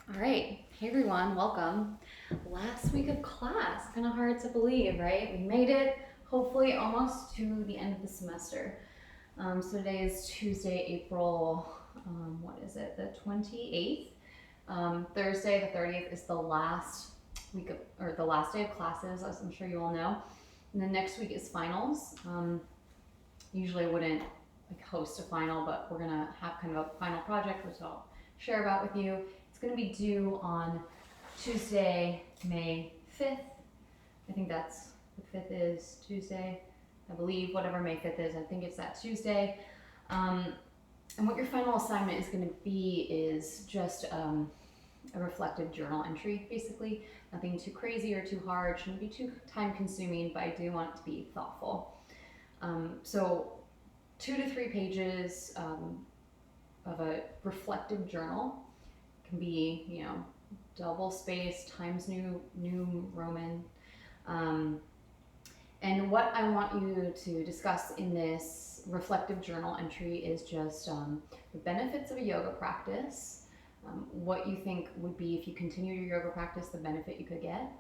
All right. Hey everyone, welcome. Last week of class. Kind of hard to believe, right? We made it, hopefully, almost to the end of the semester. So today is Tuesday, April, what is it, the 28th. Thursday, the 30th, is the last week of, or the last day of classes, as I'm sure you all know. And then next week is finals. Usually I wouldn't host a final, but we're gonna have kind of a final project, which I'll share about with you. It's gonna be due on Tuesday, May 5th. I think that's, the 5th is Tuesday, I believe, whatever May 5th is, I think it's that Tuesday. And what your final assignment is gonna be is just a reflective journal entry, basically. Nothing too crazy or too hard, shouldn't be too time consuming, but I do want it to be thoughtful. So 2 to 3 pages of a reflective journal. It can be, double space times new Roman. And what I want you to discuss in this reflective journal entry is just the benefits of a yoga practice, what you think would be, if you continue your yoga practice, the benefit you could get.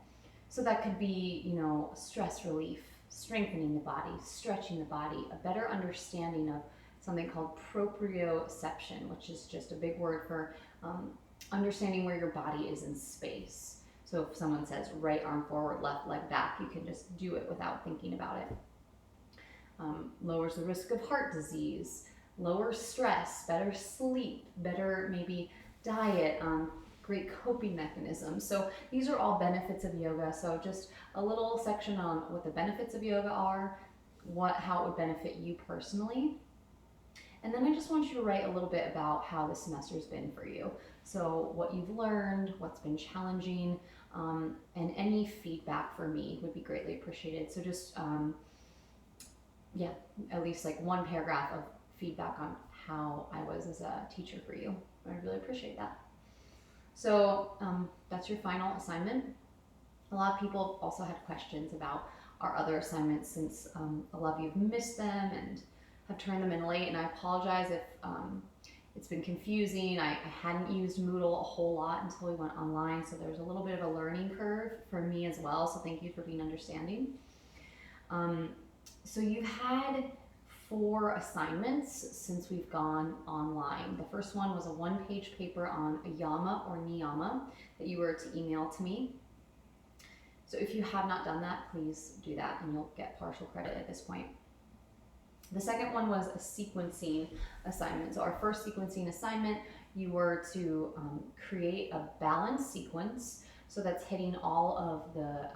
So that could be, stress relief, strengthening the body, stretching the body, a better understanding of something called proprioception, which is just a big word for understanding where your body is in space. So if someone says right arm forward, left leg back, you can just do it without thinking about it. Lowers the risk of heart disease, lowers stress, better sleep, better maybe diet, great coping mechanisms. So these are all benefits of yoga. So just a little section on what the benefits of yoga are, how it would benefit you personally. And then I just want you to write a little bit about how the semester's been for you. So what you've learned, what's been challenging, and any feedback for me would be greatly appreciated. So just, at least like one paragraph of feedback on how I was as a teacher for you. I really appreciate that. So that's your final assignment. A lot of people also had questions about our other assignments, since a lot of you have missed them and have turned them in late, and I apologize if it's been confusing. I hadn't used Moodle a whole lot until we went online, so there's a little bit of a learning curve for me as well, so thank you for being understanding. So you've had 4 assignments since we've gone online. The first one was a 1-page paper on a yama or niyama that you were to email to me. So if you have not done that, please do that and you'll get partial credit at this point. The second one was a sequencing assignment. So our first sequencing assignment, you were to create a balanced sequence. So that's hitting all of the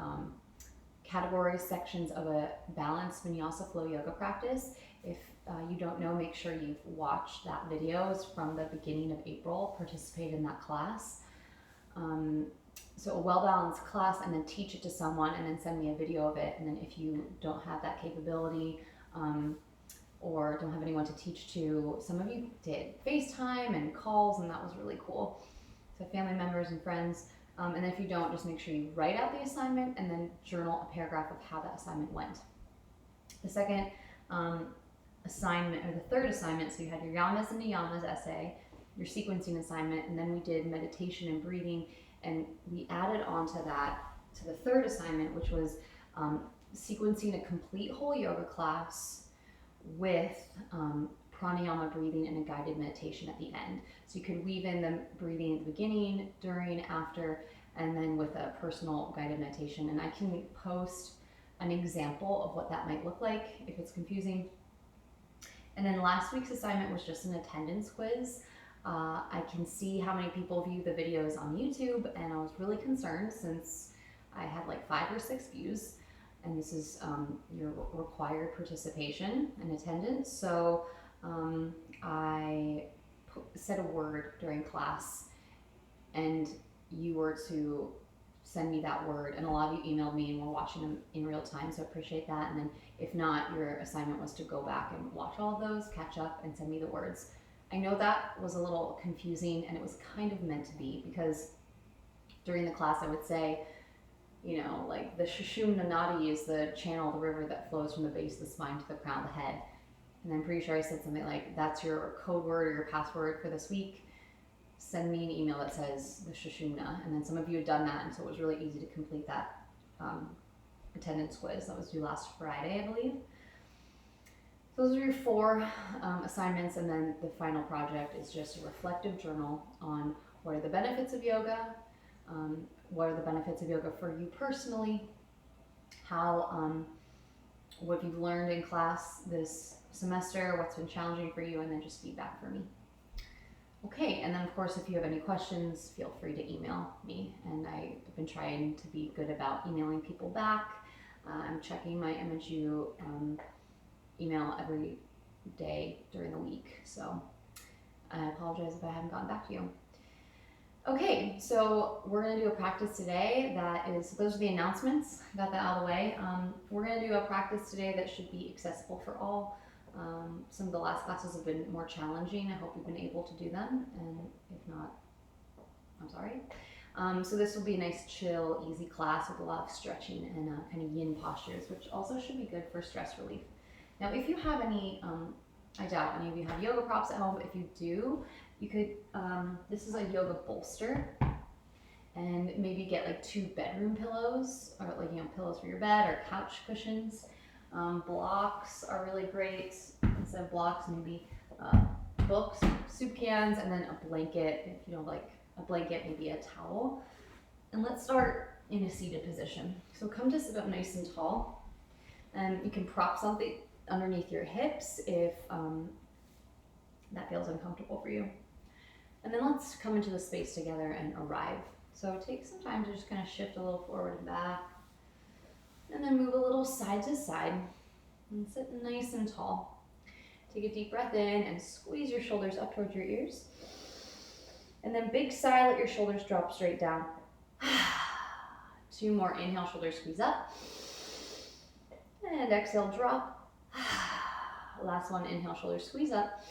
category sections of a balanced vinyasa flow yoga practice. If you don't know, make sure you've watched that video. It's from the beginning of April. Participate in that class. So a well-balanced class, and then teach it to someone, and then send me a video of it. And then if you don't have that capability, or don't have anyone to teach to, some of you did FaceTime and calls, and that was really cool. So family members and friends. And then if you don't, just make sure you write out the assignment and then journal a paragraph of how that assignment went. The second assignment, or the third assignment, so you had your yamas and niyamas essay, your sequencing assignment, and then we did meditation and breathing, and we added on to that, to the third assignment, which was sequencing a complete whole yoga class with pranayama breathing and a guided meditation at the end. So you could weave in the breathing at the beginning, during, after, and then with a personal guided meditation. And I can post an example of what that might look like if it's confusing. And then last week's assignment was just an attendance quiz. I can see how many people view the videos on YouTube, and I was really concerned since I had like 5 or 6 views. And this is your required participation and attendance. So I said a word during class, and you were to send me that word. And a lot of you emailed me, and we're watching them in real time, so I appreciate that. And then if not, your assignment was to go back and watch all of those, catch up, and send me the words. I know that was a little confusing, and it was kind of meant to be, because during the class I would say, like the Sushumna Nadi is the channel, the river that flows from the base of the spine to the crown of the head. And I'm pretty sure I said something like, that's your code word or your password for this week. send me an email that says the Sushumna. And then some of you had done that, and so it was really easy to complete that attendance quiz. That was due last Friday, I believe. Those are your 4 assignments, and then the final project is just a reflective journal on what are the benefits of yoga, what are the benefits of yoga for you personally, how what you've learned in class this semester, what's been challenging for you, and then just feedback for me. Okay, and then of course, if you have any questions, feel free to email me, and I've been trying to be good about emailing people back. I'm checking my MHU email every day during the week, so I apologize if I haven't gotten back to you. Okay, so we're going to do a practice today that is, those are the announcements, got that out of the way. We're going to do a practice today that should be accessible for all. Some of the last classes have been more challenging. I hope you've been able to do them, and if not, I'm sorry. So this will be a nice, chill, easy class with a lot of stretching and kind of yin postures, which also should be good for stress relief. Now, if you have any, I doubt any of you have yoga props at home, but if you do, you could, this is a yoga bolster, and maybe get like 2 bedroom pillows, or like, you know, pillows for your bed, or couch cushions. Blocks are really great. Instead of blocks, maybe books, soup cans, and then a blanket. If you don't like a blanket, maybe a towel. And let's start in a seated position. So come to sit up nice and tall, and you can prop something underneath your hips if that feels uncomfortable for you. And then let's come into the space together and arrive. So take some time to just kind of shift a little forward and back, and then move a little side to side and sit nice and tall. Take a deep breath in and squeeze your shoulders up towards your ears. And then big sigh, let your shoulders drop straight down. 2 more, inhale, shoulders squeeze up. And exhale, drop. Last one, inhale, shoulders squeeze up.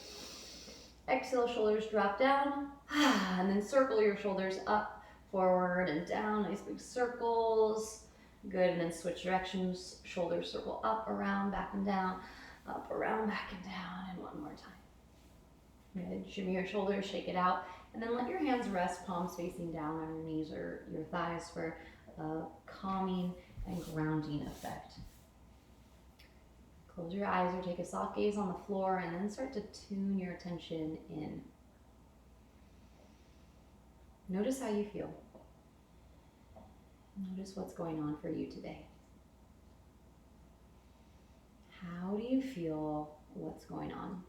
Exhale, shoulders drop down. And then circle your shoulders up, forward and down, nice big circles. Good, and then switch directions, shoulders circle up, around, back and down, up, around, back and down, and one more time. Good, shimmy your shoulders, shake it out, and then let your hands rest, palms facing down on your knees or your thighs for a calming and grounding effect. Close your eyes or take a soft gaze on the floor, and then start to tune your attention in. Notice how you feel. Notice what's going on for you today. How do you feel what's going on?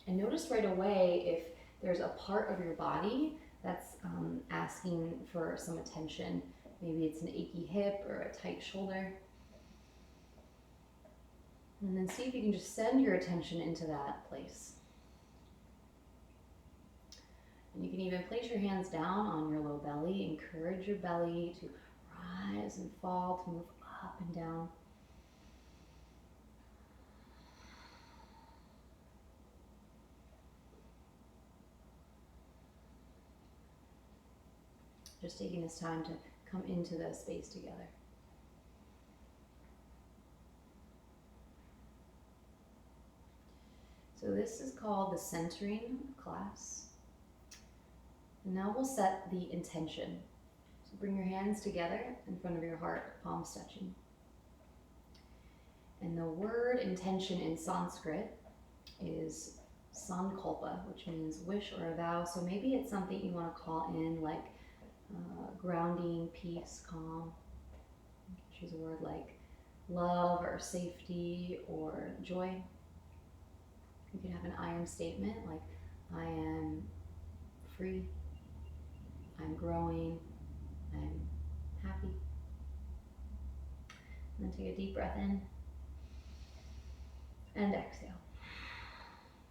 And notice right away if there's a part of your body that's asking for some attention. Maybe it's an achy hip or a tight shoulder. And then see if you can just send your attention into that place. And you can even place your hands down on your low belly. Encourage your belly to rise and fall, to move up and down. Just taking this time to come into the space together. So this is called the centering class. And now we'll set the intention. So bring your hands together in front of your heart, palms touching. And the word intention in Sanskrit is sankalpa, which means wish or a vow. So maybe it's something you want to call in, like grounding, peace, calm. Choose a word like love or safety or joy. You could have an I am statement like I am free, I'm growing, I'm happy. And then take a deep breath in and exhale.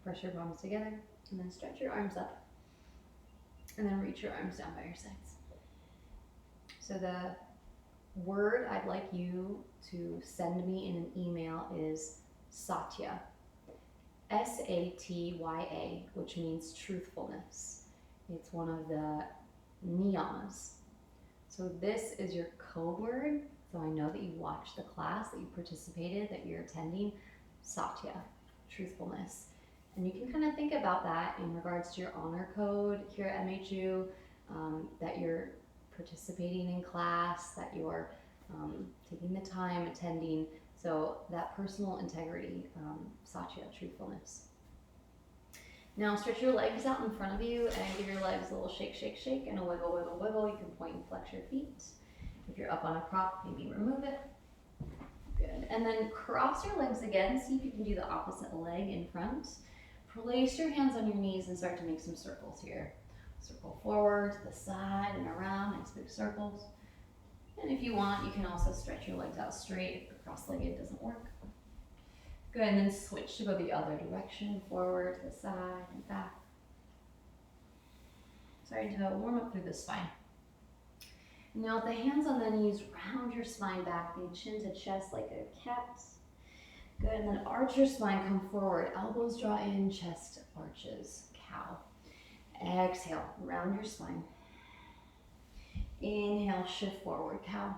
Press your palms together and then stretch your arms up and then reach your arms down by your sides. So the word I'd like you to send me in an email is Satya. Satya, which means truthfulness. It's one of the niyamas. So this is your code word. So I know that you watched the class, that you participated, that you're attending. Satya, truthfulness. And you can kind of think about that in regards to your honor code here at MHU, that you're participating in class, that you're taking the time, attending. So that personal integrity, Satya, truthfulness. Now stretch your legs out in front of you and give your legs a little shake, shake, shake, and a wiggle, wiggle, wiggle. You can point and flex your feet. If you're up on a prop, maybe remove it. Good. And then cross your legs again. See if you can do the opposite leg in front. Place your hands on your knees and start to make some circles here. Circle forward, to the side, and around. Nice big circles. And if you want, you can also stretch your legs out straight if the cross-legged doesn't work. Good, and then switch to go the other direction, forward, to the side, and back. Starting to warm up through the spine. Now with the hands on the knees, round your spine back, think chin to chest like a cat. Good, and then arch your spine, come forward, elbows draw in, chest arches, cow. Exhale, round your spine. Inhale, shift forward, cow.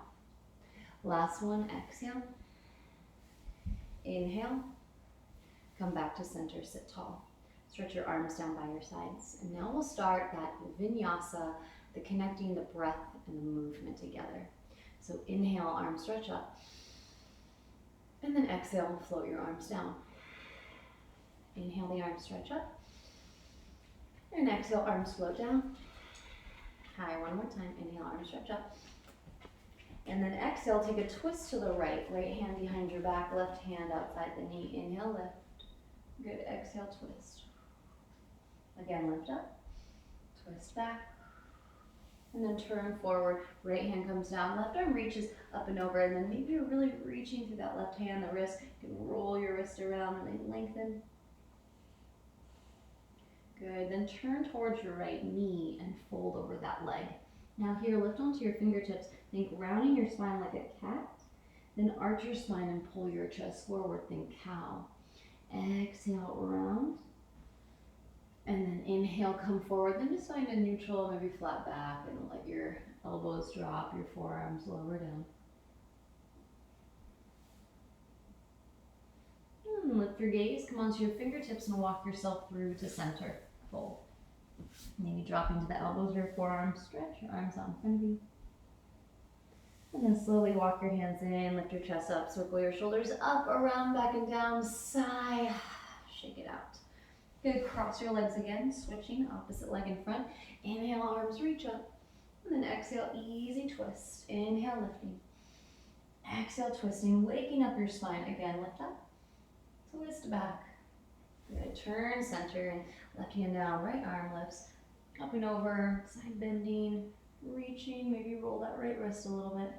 Last one, exhale. Inhale, come back to center, sit tall. Stretch your arms down by your sides. And now we'll start that vinyasa, the connecting the breath and the movement together. So inhale, arms stretch up. And then exhale, float your arms down. Inhale, the arms stretch up. And exhale, arms float down. High, one more time. Inhale, arms stretch up. And then exhale, take a twist to the right. Right hand behind your back, left hand outside the knee. Inhale, lift. Good, exhale, twist. Again, lift up, twist back. And then turn forward, right hand comes down, left arm reaches up and over, and then maybe you're really reaching through that left hand, the wrist. You can roll your wrist around and then lengthen. Good, then turn towards your right knee and fold over that leg. Now here, lift onto your fingertips. Think rounding your spine like a cat. Then arch your spine and pull your chest forward. Think cow. Exhale, round. And then inhale, come forward. Then just find a neutral, maybe flat back, and let your elbows drop, your forearms lower down. And lift your gaze, come onto your fingertips and walk yourself through to center. Fold. Maybe drop into the elbows, your forearms, stretch your arms out in front of you. And then slowly walk your hands in, lift your chest up, circle your shoulders up, around, back and down, sigh, shake it out. Good, cross your legs again, switching, opposite leg in front. Inhale, arms reach up. And then exhale, easy twist. Inhale, lifting. Exhale, twisting, waking up your spine. Again, lift up, twist back. Good, turn center and left hand down, right arm lifts. Up and over, side bending, reaching, maybe roll that right wrist a little bit.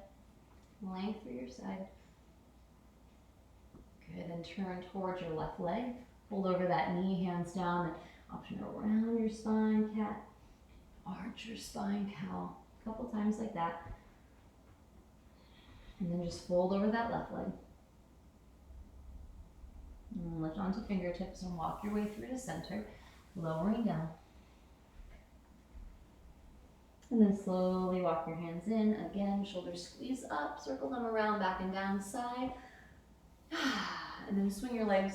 Length through your side. Good, then turn towards your left leg. Fold over that knee, hands down, and option around your spine, cat. Arch your spine, cow. A couple times like that. And then just fold over that left leg. And lift onto fingertips and walk your way through to center, lowering down. And then slowly walk your hands in. Again, shoulders squeeze up, circle them around, back and down, side. And then swing your legs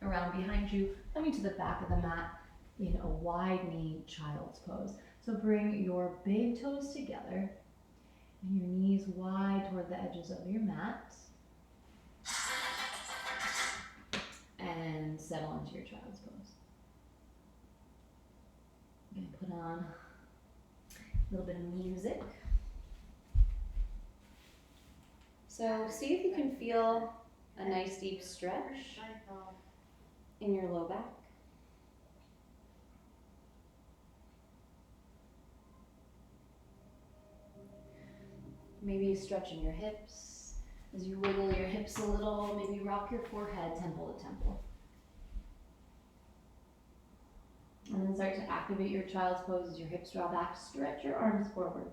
around behind you, coming to the back of the mat in a wide knee child's pose. So bring your big toes together and your knees wide toward the edges of your mat. And settle into your child's pose. I'm going to put on a little bit of music. So see if you can feel a nice deep stretch in your low back. Maybe stretching your hips. As you wiggle your hips a little, maybe rock your forehead temple to temple. And then start to activate your child's pose as your hips draw back. Stretch your arms forward.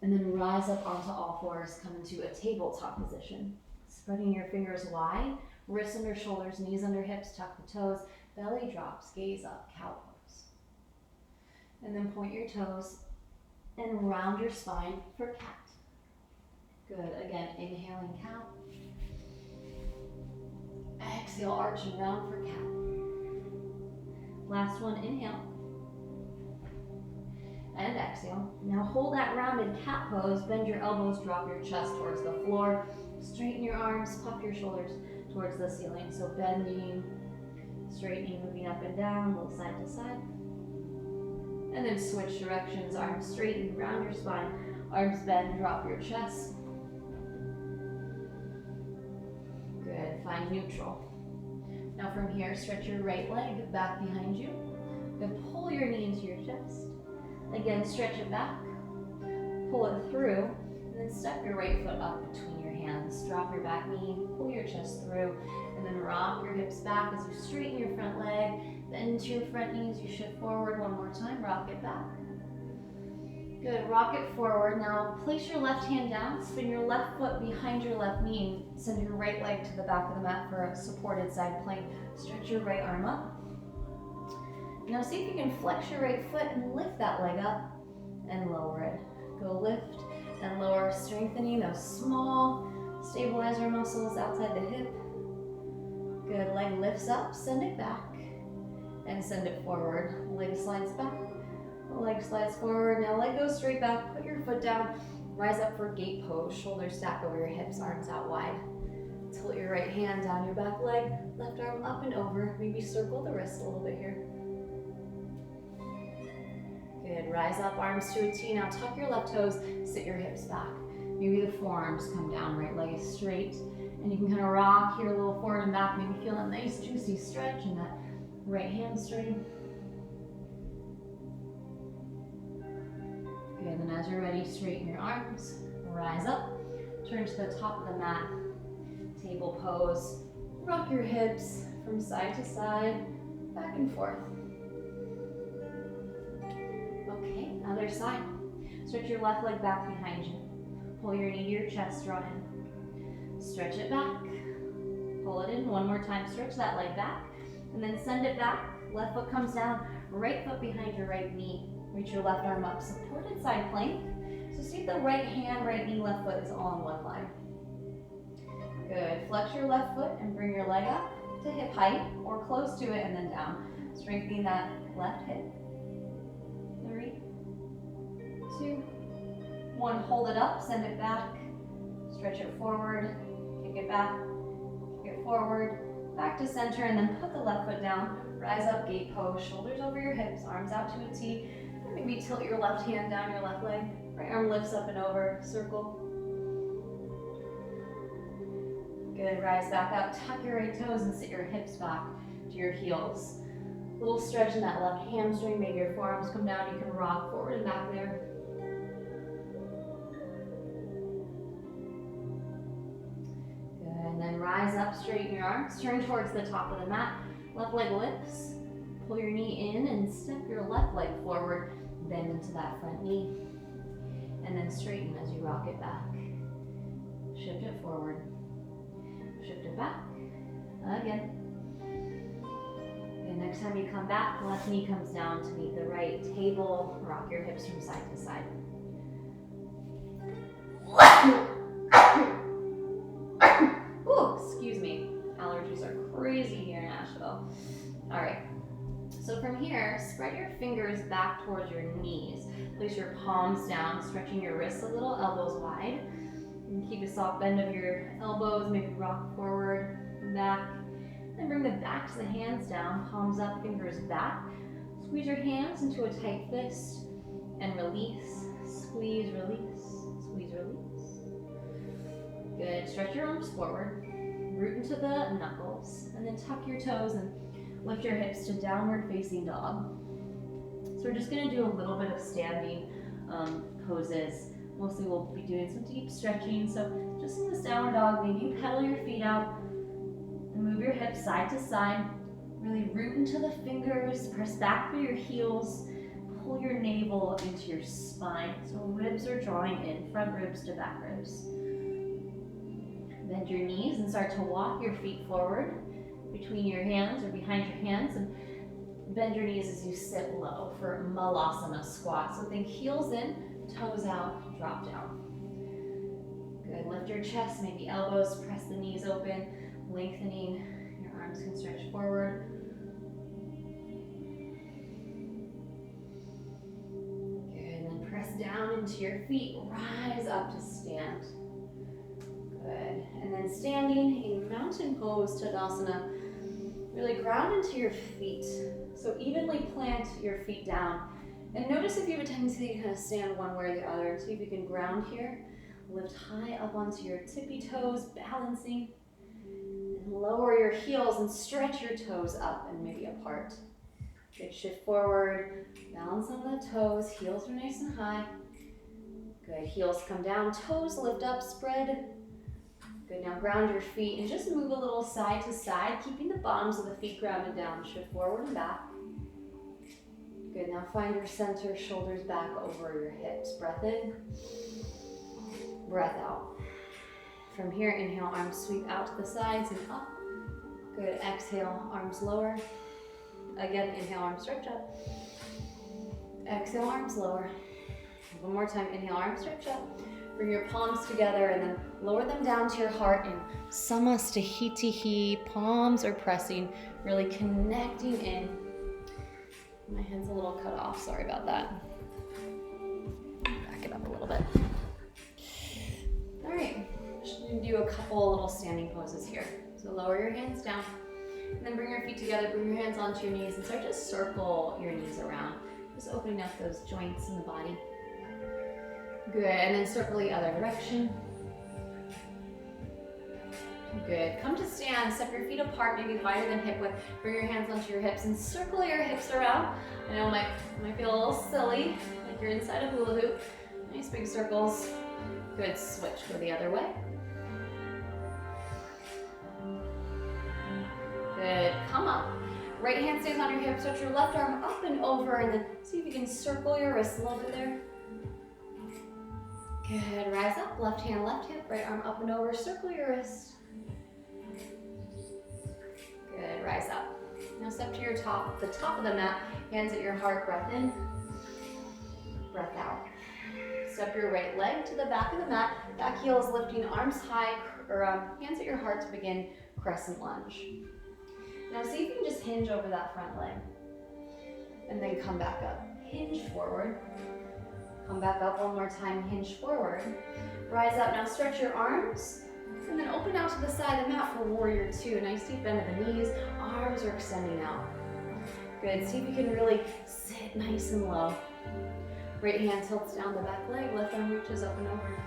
And then rise up onto all fours, come into a tabletop position. Spreading your fingers wide, wrists under shoulders, knees under hips, tuck the toes, belly drops, gaze up, cow pose. And then point your toes and round your spine for cat. Good, again, inhaling cow. Exhale, arch and round for cat. Last one, inhale. And exhale. Now hold that rounded cat pose. Bend your elbows, drop your chest towards the floor. Straighten your arms, puff your shoulders towards the ceiling. So bending, straightening, moving up and down, both side to side. And then switch directions, arms straighten, round your spine, arms bend, drop your chest. Good, find neutral. Now from here, stretch your right leg back behind you. Then pull your knee into your chest. Again, stretch it back, pull it through, and then step your right foot up between your hands. Drop your back knee, pull your chest through, and then rock your hips back as you straighten your front leg. Bend into your front knees, you shift forward one more time, rock it back. Good, rock it forward. Now place your left hand down, spin your left foot behind your left knee, and send your right leg to the back of the mat for a supported side plank. Stretch your right arm up. Now see if you can flex your right foot and lift that leg up and lower it. Go lift and lower, strengthening those small stabilizer muscles outside the hip. Good, leg lifts up, send it back, and send it forward. Leg slides back, leg slides forward. Now leg goes straight back, put your foot down, rise up for gate pose, shoulders stacked over your hips, arms out wide. Tilt your right hand down your back leg, left arm up and over. Maybe circle the wrists a little bit here. Good, rise up, arms to a T. Now tuck your left toes, sit your hips back. Maybe the forearms come down, right leg is straight. And you can kind of rock here a little forward and back. Maybe feel a nice juicy stretch in that right hamstring. Good, and then as you're ready, straighten your arms, rise up, turn to the top of the mat, table pose. Rock your hips from side to side, back and forth. Okay, other side. Stretch your left leg back behind you. Pull your knee to your chest, draw in. Stretch it back. Pull it in one more time. Stretch that leg back. And then send it back. Left foot comes down. Right foot behind your right knee. Reach your left arm up. Supported side plank. So see if the right hand, right knee, left foot is all in one line. Good. Flex your left foot and bring your leg up to hip height or close to it and then down. Strengthening that left hip. 3, 2, 1. Hold it up, send it back, stretch it forward, kick it back, kick it forward, back to center, and then put the left foot down. Rise up, gate pose, shoulders over your hips, arms out to a T. And maybe tilt your left hand down your left leg. Right arm lifts up and over, circle. Good, rise back up, tuck your right toes and sit your hips back to your heels. Little stretch in that left hamstring, maybe your forearms come down, you can rock forward and back there. Good, and then rise up, straighten your arms, turn towards the top of the mat, left leg lifts, pull your knee in and step your left leg forward, bend into that front knee, and then straighten as you rock it back. Shift it forward, shift it back, again. And next time you come back, left knee comes down to meet the right table. Rock your hips from side to side. Ooh, excuse me. Allergies are crazy here in Asheville. All right. So from here, spread your fingers back towards your knees. Place your palms down, stretching your wrists a little, elbows wide. And keep a soft bend of your elbows, maybe rock forward and back. Then bring the backs of the hands down, palms up, fingers back. Squeeze your hands into a tight fist and release. Squeeze, release, squeeze, release. Good, stretch your arms forward, root into the knuckles, and then tuck your toes and lift your hips to downward facing dog. So we're just gonna do a little bit of standing poses. Mostly we'll be doing some deep stretching. So just in this downward dog, maybe you pedal your feet out, move your hips side to side, really root into the fingers, press back through your heels, pull your navel into your spine. So ribs are drawing in, front ribs to back ribs. Bend your knees and start to walk your feet forward between your hands or behind your hands, and bend your knees as you sit low for Malasana squat. So think heels in, toes out, drop down. Good, lift your chest, maybe elbows, press the knees open, lengthening, your arms can stretch forward. down into your feet, rise up to stand. Good. And then standing in mountain pose, Tadasana, really ground into your feet. So evenly plant your feet down. And notice if you have a tendency to kind of stand one way or the other. See if you can ground here. Lift high up onto your tippy toes, balancing. And lower your heels and stretch your toes up and maybe apart. Good, shift forward, balance on the toes, heels are nice and high. Good, heels come down, toes lift up, spread. Good, now ground your feet and just move a little side to side, keeping the bottoms of the feet grounded down. Shift forward and back. Good, now find your center, shoulders back over your hips. Breath in, breath out. From here, inhale, arms sweep out to the sides and up. Good, exhale, arms lower. Again, inhale, arms stretch up. Exhale, arms lower. One more time, inhale, arms stretch up. Bring your palms together and then lower them down to your heart in Samastahiti. Palms are pressing, really connecting in. My hand's a little cut off, sorry about that. Back it up a little bit. All right, just gonna do a couple little standing poses here. So lower your hands down. And then bring your feet together, bring your hands onto your knees and start to circle your knees around. Just opening up those joints in the body. Good, and then circle the other direction. Good, come to stand, step your feet apart, maybe wider than hip width. Bring your hands onto your hips and circle your hips around. I know it might feel a little silly, like you're inside a hula hoop. Nice big circles. Good, switch, go the other way. Good, come up. Right hand stays on your hip, stretch your left arm up and over, and then see if you can circle your wrists a little bit there. Good, rise up, left hand, left hip, right arm up and over, circle your wrist. Good, rise up. Now step to your top, the top of the mat, hands at your heart, breath in, breath out. Step your right leg to the back of the mat, back heel is lifting, arms high, or hands at your heart to begin crescent lunge. Now see if you can just hinge over that front leg. And then come back up. Hinge forward. Come back up one more time, hinge forward. Rise up, now stretch your arms. And then open out to the side of the mat for warrior two. Nice deep bend of the knees, arms are extending out. Good, see if you can really sit nice and low. Right hand tilts down the back leg, left arm reaches up and over.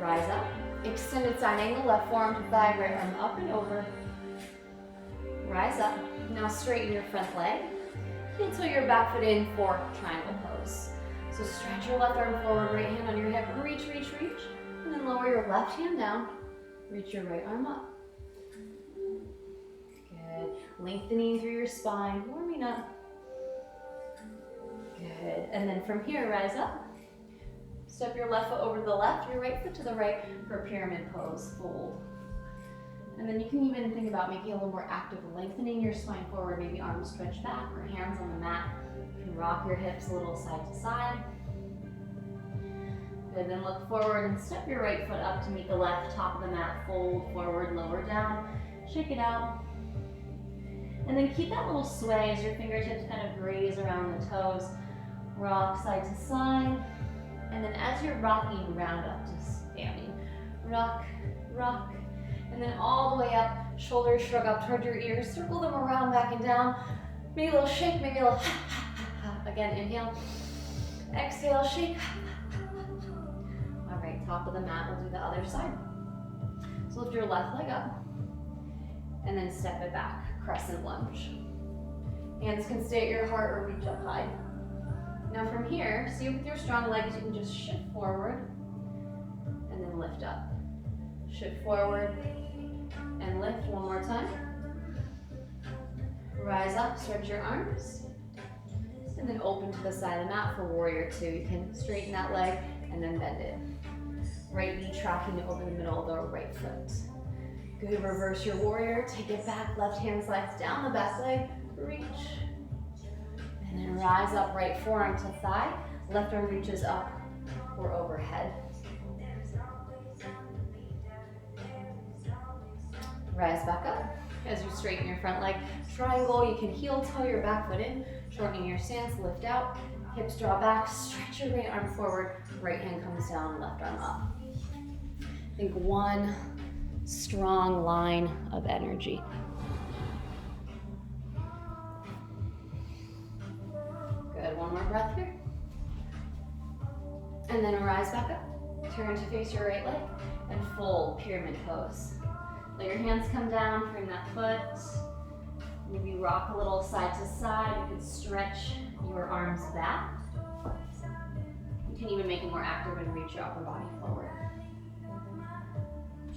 Rise up, extended side angle, left forearm to thigh, right arm up and over. Rise up. Now straighten your front leg. Heel toe your back foot in for triangle pose. So stretch your left arm forward, right hand on your hip, reach, reach, reach. And then lower your left hand down. Reach your right arm up. Good. Lengthening through your spine, warming up. Good. And then from here, rise up. Step your left foot over to the left, your right foot to the right for a pyramid pose, fold. And then you can even think about making it a little more active, lengthening your spine forward, maybe arms stretched back or hands on the mat. You can rock your hips a little side to side. Good, then look forward and step your right foot up to meet the left, top of the mat, fold forward, lower down, shake it out. And then keep that little sway as your fingertips kind of graze around the toes. Rock side to side. And then as you're rocking, round up to standing. Rock, rock. And then all the way up, shoulders shrug up toward your ears, circle them around, back and down. Maybe a little shake, maybe a little ha, ha, ha, ha. Again, inhale. Exhale, shake. All right, top of the mat, we'll do the other side. So lift your left leg up, and then step it back, crescent lunge. Hands can stay at your heart or reach up high. Now from here, see with your strong legs, you can just shift forward, and then lift up. Shift forward, and lift one more time. Rise up, stretch your arms, and then open to the side of the mat for warrior two. You can straighten that leg and then bend it. Right knee tracking over the middle of the right foot. Good, reverse your warrior, take it back, left hand slides down the back leg, reach. And then rise up, right forearm to thigh, left arm reaches up or overhead. Rise back up. As you straighten your front leg, triangle, you can heel toe your back foot in, shortening your stance, lift out. Hips draw back, stretch your right arm forward, right hand comes down, left arm up. Think one strong line of energy. Good, one more breath here. And then rise back up. Turn to face your right leg and fold, pyramid pose. Let your hands come down, frame that foot. Maybe rock a little side to side. You can stretch your arms back. You can even make it more active and reach your upper body forward.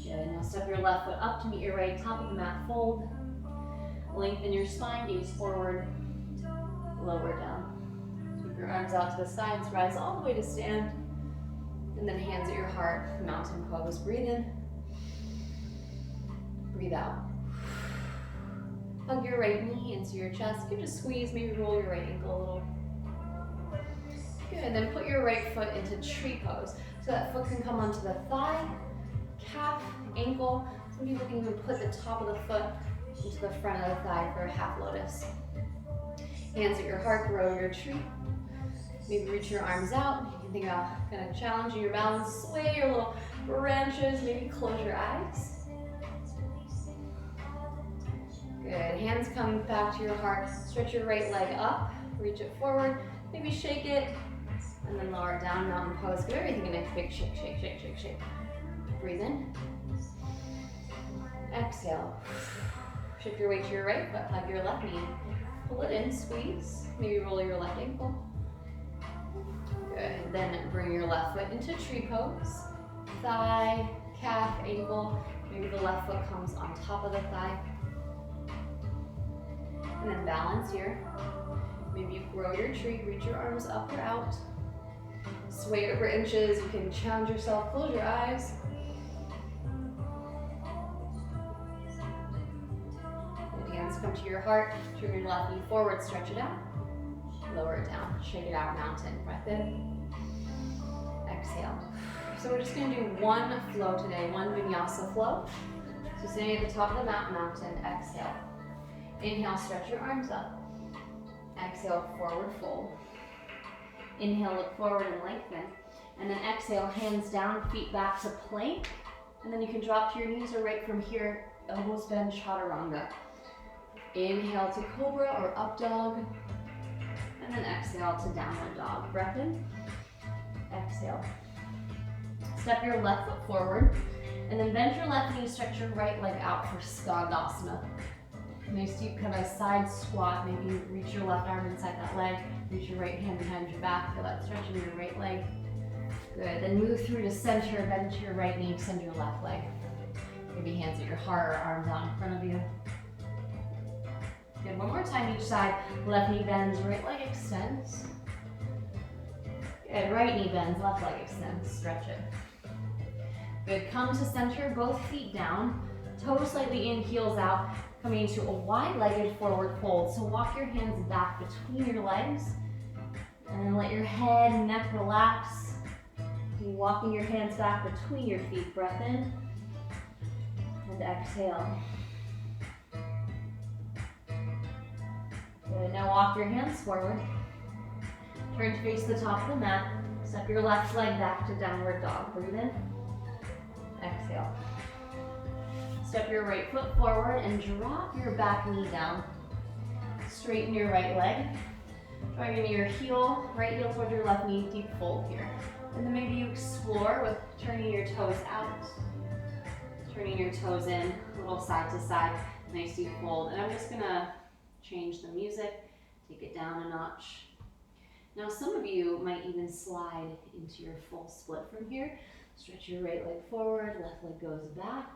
Good, now step your left foot up to meet your right, top of the mat, fold. Lengthen your spine, gaze forward, lower down. Sweep your arms out to the sides, rise all the way to stand. And then hands at your heart, mountain pose. Breathe in, breathe out. Hug your right knee into your chest. Give it a squeeze, maybe roll your right ankle a little. Good, then put your right foot into tree pose. So that foot can come onto the thigh, calf, ankle. Some people can even put the top of the foot into the front of the thigh for a half lotus. Hands at your heart, grow your tree. Maybe reach your arms out. You can think about kind of challenging your balance, sway your little branches, maybe close your eyes. Good, hands come back to your heart. Stretch your right leg up, reach it forward, maybe shake it, and then lower it down, mountain pose. Give everything a nice big shake, shake, shake, shake, shake. Breathe in. Exhale. Shift your weight to your right, but hug your left knee. Pull it in, squeeze. Maybe roll your left ankle. Good, then bring your left foot into tree pose. Thigh, calf, ankle. Maybe the left foot comes on top of the thigh. And then balance here. Maybe you grow your tree, reach your arms up or out. Sway over inches, you can challenge yourself, close your eyes. Good, hands come to your heart, turn your left knee forward, stretch it out. Lower it down, shake it out, mountain. Breath in, exhale. So we're just gonna do one flow today, one vinyasa flow. So sitting at the top of the mountain, exhale. Inhale, stretch your arms up. Exhale, forward fold. Inhale, look forward and lengthen. And then exhale, hands down, feet back to plank. And then you can drop to your knees or right from here, elbows bend, chaturanga. Inhale to cobra or up dog. And then exhale to downward dog. Breath in, exhale. Step your left foot forward. And then bend your left knee, stretch your right leg out for Skandasana. Nice deep kind of side squat. Maybe reach your left arm inside that leg. Reach your right hand behind your back. Feel that stretch in your right leg. Good. Then move through to center. Bend to your right knee. Extend your left leg. Maybe hands at your heart or arms out in front of you. Good. One more time each side. Left knee bends. Right leg extends. Good. Right knee bends. Left leg extends. Stretch it. Good. Come to center. Both feet down. Toes slightly in. Heels out. Coming into a wide-legged forward fold. So walk your hands back between your legs. And then let your head and neck relax. Keep walking your hands back between your feet. Breath in. And exhale. Good. Now walk your hands forward. Turn to face the top of the mat. Step your left leg back to downward dog. Breathe in. Exhale. Step your right foot forward and drop your back knee down. Straighten your right leg. Driving your heel, right heel towards your left knee, deep fold here. And then maybe you explore with turning your toes out, turning your toes in, a little side to side, nice deep fold. And I'm just gonna change the music, take it down a notch. Now some of you might even slide into your full split from here. Stretch your right leg forward, left leg goes back.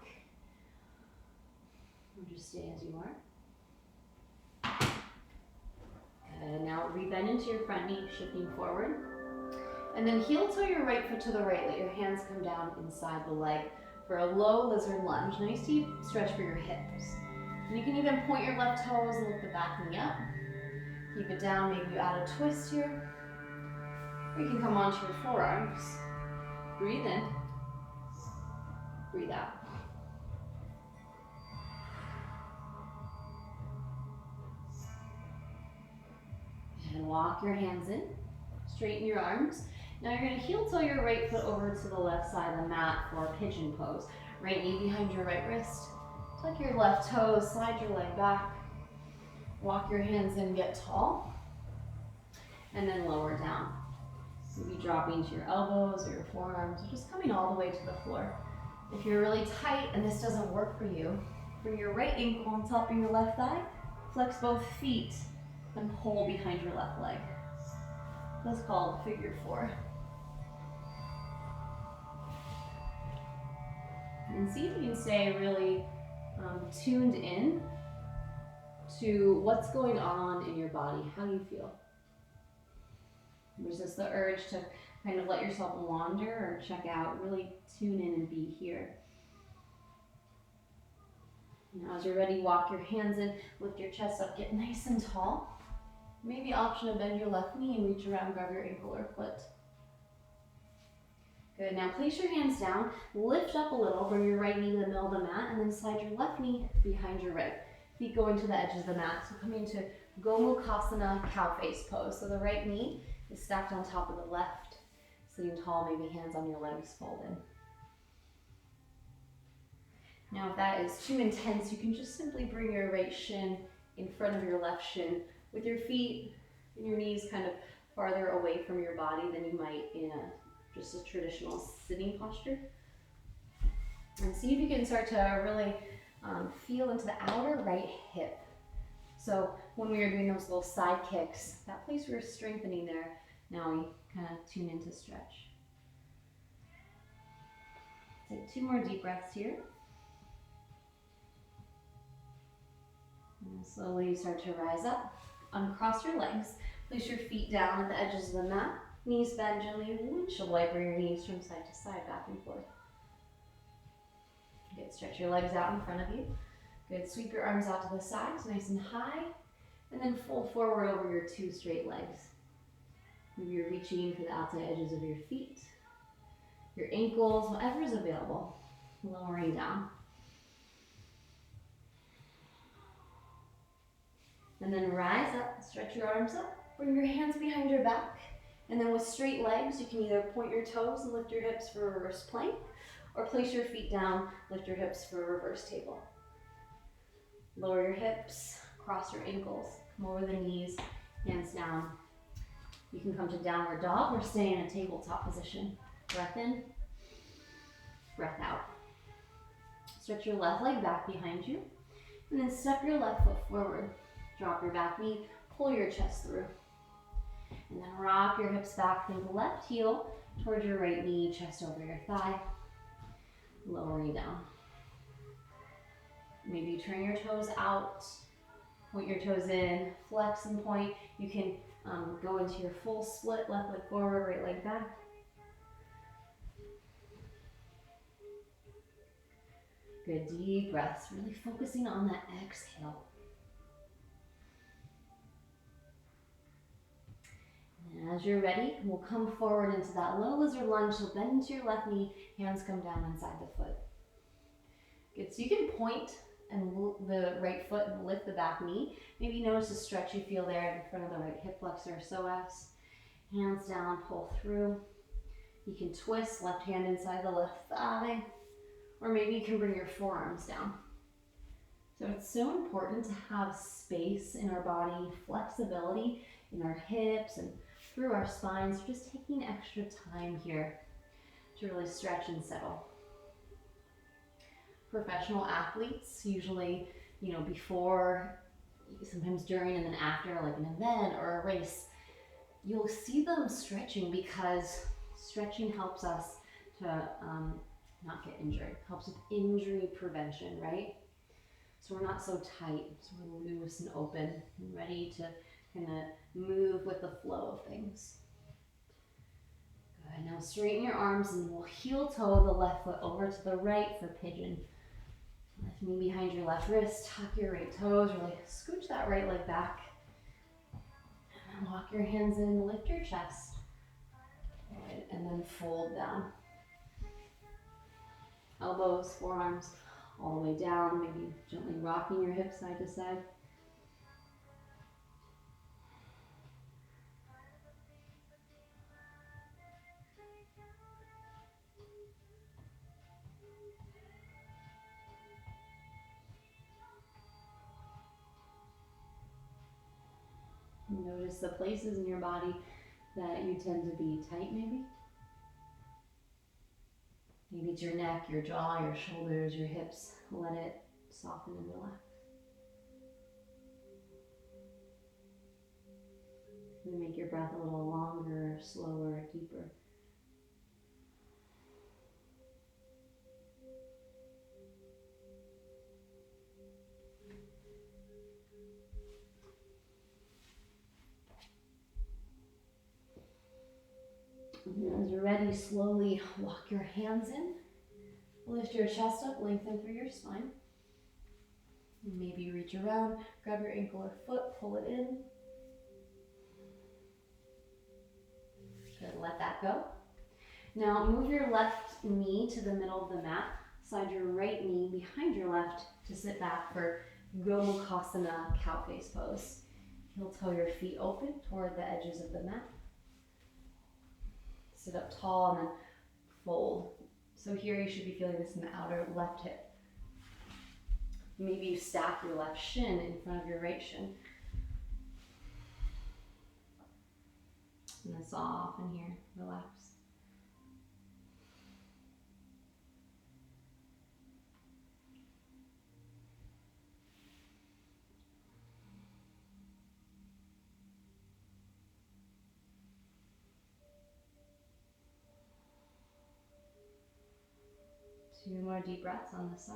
Or just stay as you are. And now rebend into your front knee, shifting forward. And then heel toe your right foot to the right. Let your hands come down inside the leg for a low lizard lunge. Nice deep stretch for your hips. And you can even point your left toes and lift the back knee up. Keep it down, maybe you add a twist here. Or you can come onto your forearms. Breathe in, breathe out. And walk your hands in. Straighten your arms. Now you're going to heel toe your right foot over to the left side of the mat for pigeon pose. Right knee behind your right wrist. Tuck your left toes, slide your leg back. Walk your hands in, get tall. And then lower down. Maybe dropping to your elbows or your forearms, or just coming all the way to the floor. If you're really tight and this doesn't work for you, bring your right ankle on top of your left thigh, flex both feet, and pull behind your left leg. That's called figure four. And see if you can stay really tuned in to what's going on in your body. How do you feel? Resist the urge to kind of let yourself wander or check out. Really tune in and be here. Now as you're ready, walk your hands in, lift your chest up, get nice and tall. Maybe option to bend your left knee and reach around, grab your ankle or foot. Good, now place your hands down, lift up a little, bring your right knee to the middle of the mat, and then slide your left knee behind your right. Feet going to the edges of the mat. So coming to Gomukhasana, cow face pose. So the right knee is stacked on top of the left. Sitting tall, maybe hands on your legs folded. Now if that is too intense, you can just simply bring your right shin in front of your left shin with your feet and your knees kind of farther away from your body than you might in just a traditional sitting posture. And see if you can start to really feel into the outer right hip. So when we were doing those little side kicks, that place we were strengthening there, now we kind of tune into stretch. Take 2 more deep breaths here. And slowly start to rise up. Uncross your legs. Place your feet down at the edges of the mat. Knees bend gently. Windshield wiper your knees from side to side, back and forth. Good. Stretch your legs out in front of you. Good. Sweep your arms out to the sides, nice and high. And then fold forward over your 2 straight legs. Maybe you're reaching for the outside edges of your feet, your ankles, whatever is available. Lowering down. And then rise up, stretch your arms up, bring your hands behind your back, and then with straight legs, you can either point your toes and lift your hips for a reverse plank, or place your feet down, lift your hips for a reverse table. Lower your hips, cross your ankles, come over the knees, hands down. You can come to downward dog or stay in a tabletop position. Breath in, breath out. Stretch your left leg back behind you, and then step your left foot forward. Drop your back knee, pull your chest through. And then rock your hips back, think left heel towards your right knee, chest over your thigh. Lowering down. Maybe you turn your toes out, point your toes in, flex and point. You can go into your full split, left leg forward, right leg back. Good, deep breaths, really focusing on that exhale. And as you're ready, we'll come forward into that low lizard lunge. So bend into your left knee, hands come down inside the foot. Good, so you can point and the right foot and lift the back knee. Maybe notice the stretch you feel there in front of the right hip flexor, psoas. Hands down, pull through. You can twist, left hand inside the left thigh, or maybe you can bring your forearms down. So it's so important to have space in our body, flexibility in our hips and through our spines. Just taking extra time here to really stretch and settle. Professional athletes usually, before, sometimes during and then after like an event or a race, you'll see them stretching because stretching helps us to not get injured, helps with injury prevention, right? So we're not so tight, so we're loose and open and ready to kind of move with the flow of things. Good, now straighten your arms and we'll heel toe the left foot over to the right for pigeon. Left knee behind your left wrist, tuck your right toes, really scooch that right leg back. And then walk your hands in, lift your chest. Good, and then fold down. Elbows, forearms, all the way down, maybe gently rocking your hips side to side. Notice the places in your body that you tend to be tight maybe. Maybe it's your neck, your jaw, your shoulders, your hips. Let it soften and relax. And make your breath a little longer, slower, deeper. And as you're ready, slowly walk your hands in. Lift your chest up, lengthen through your spine. Maybe reach around, grab your ankle or foot, pull it in. Good, let that go. Now move your left knee to the middle of the mat. Slide your right knee behind your left to sit back for Gomukhasana cow face pose. Heel toe your feet open toward the edges of the mat. Sit up tall and then fold. So here you should be feeling this in the outer left hip. Maybe you stack your left shin in front of your right shin. And then soften here, relax. Two more deep breaths on this side.